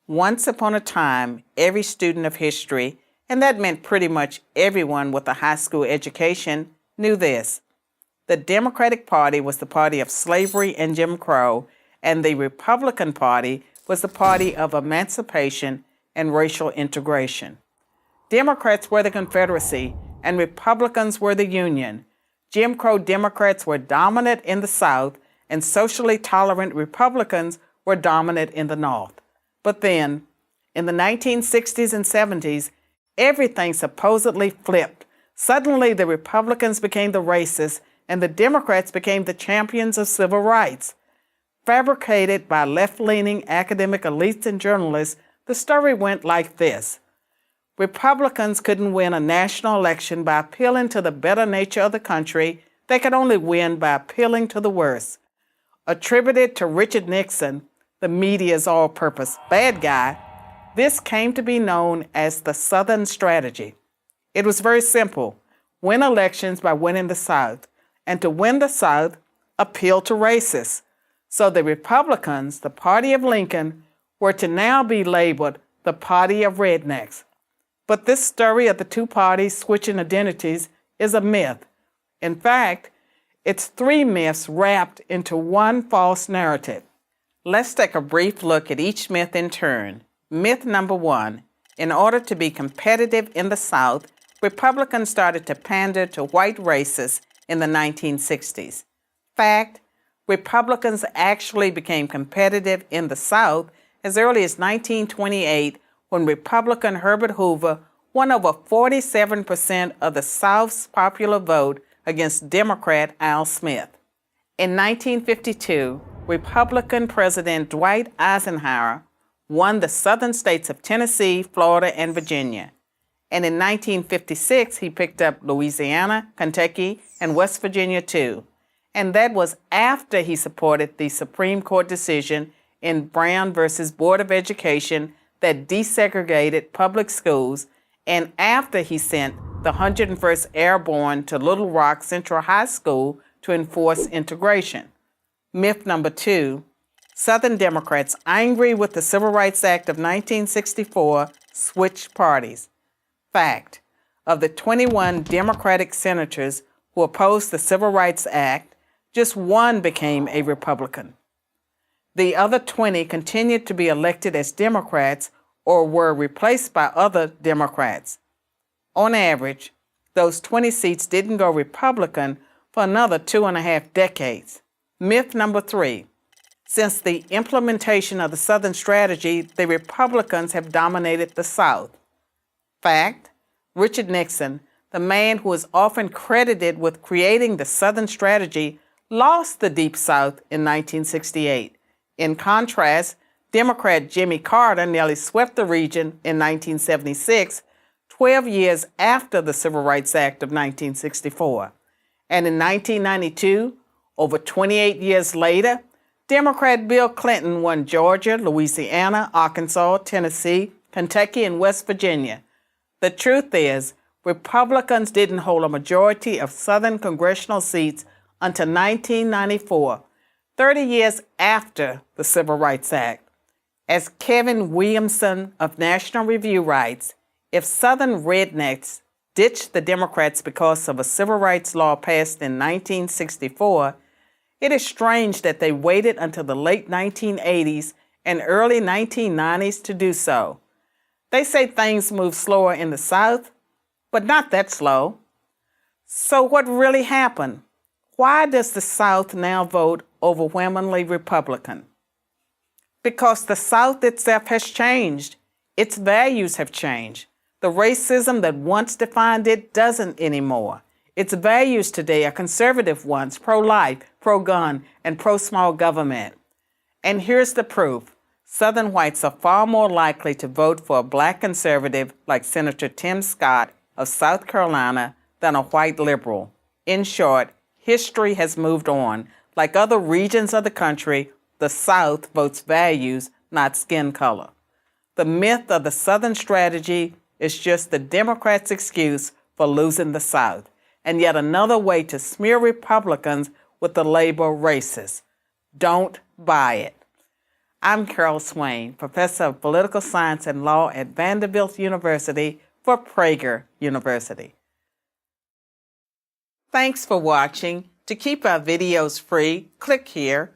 Once upon a time, every student of history, and that meant pretty much everyone with a high school education, knew this. The Democratic Party was the party of slavery and Jim Crow, and the Republican Party was the party of emancipation and racial integration. Democrats were the Confederacy, and Republicans were the Union. Jim Crow Democrats were dominant in the South, and socially tolerant Republicans were dominant in the North. But then, in the 1960s and 70s, everything supposedly flipped. Suddenly, the Republicans became the racists, and the Democrats became the champions of civil rights. Fabricated by left-leaning academic elites and journalists, the story went like this. Republicans couldn't win a national election by appealing to the better nature of the country. They could only win by appealing to the worst. Attributed to Richard Nixon, the media's all-purpose bad guy, this came to be known as the Southern strategy. It was very simple. Win elections by winning the South. And to win the South, appeal to racists. So the Republicans, the party of Lincoln, were to now be labeled the party of rednecks. But this story of the two parties switching identities is a myth. In fact, it's three myths wrapped into one false narrative. Let's take a brief look at each myth in turn. Myth number one, in order to be competitive in the South, Republicans started to pander to white racists in the 1960s. Fact, Republicans actually became competitive in the South as early as 1928 when Republican Herbert Hoover won over 47% of the South's popular vote against Democrat Al Smith. In 1952, Republican President Dwight Eisenhower won the southern states of Tennessee, Florida, and Virginia. And in 1956, he picked up Louisiana, Kentucky, and West Virginia too. And that was after he supported the Supreme Court decision in Brown versus Board of Education that desegregated public schools, and after he sent the 101st Airborne to Little Rock Central High School to enforce integration. Myth number two, Southern Democrats, angry with the Civil Rights Act of 1964, switched parties. Fact, of the 21 Democratic senators who opposed the Civil Rights Act, just one became a Republican. The other 20 continued to be elected as Democrats or were replaced by other Democrats. On average, those 20 seats didn't go Republican for another 2.5 decades. Myth number three, since the implementation of the Southern strategy, the Republicans have dominated the South. Fact, Richard Nixon, the man who is often credited with creating the Southern strategy, lost the Deep South in 1968. In contrast, Democrat Jimmy Carter nearly swept the region in 1976, 12 years after the Civil Rights Act of 1964. And in 1992, over 28 years later, Democrat Bill Clinton won Georgia, Louisiana, Arkansas, Tennessee, Kentucky, and West Virginia. The truth is, Republicans didn't hold a majority of Southern congressional seats until 1994, 30 years after the Civil Rights Act. As Kevin Williamson of National Review writes, if Southern rednecks ditched the Democrats because of a civil rights law passed in 1964, it is strange that they waited until the late 1980s and early 1990s to do so. They say things move slower in the South, but not that slow. So what really happened? Why does the South now vote overwhelmingly Republican? Because the South itself has changed. Its values have changed. The racism that once defined it doesn't anymore. Its values today are conservative ones, pro-life, pro-gun, and pro-small government. And here's the proof. Southern whites are far more likely to vote for a black conservative like Senator Tim Scott of South Carolina than a white liberal. In short, history has moved on. Like other regions of the country, the South votes values, not skin color. The myth of the Southern strategy is just the Democrats' excuse for losing the South, and yet another way to smear Republicans with the label racist. Don't buy it. I'm Carol Swain, Professor of Political Science and Law at Vanderbilt University for Prager University. Thanks for watching. To keep our videos free, click here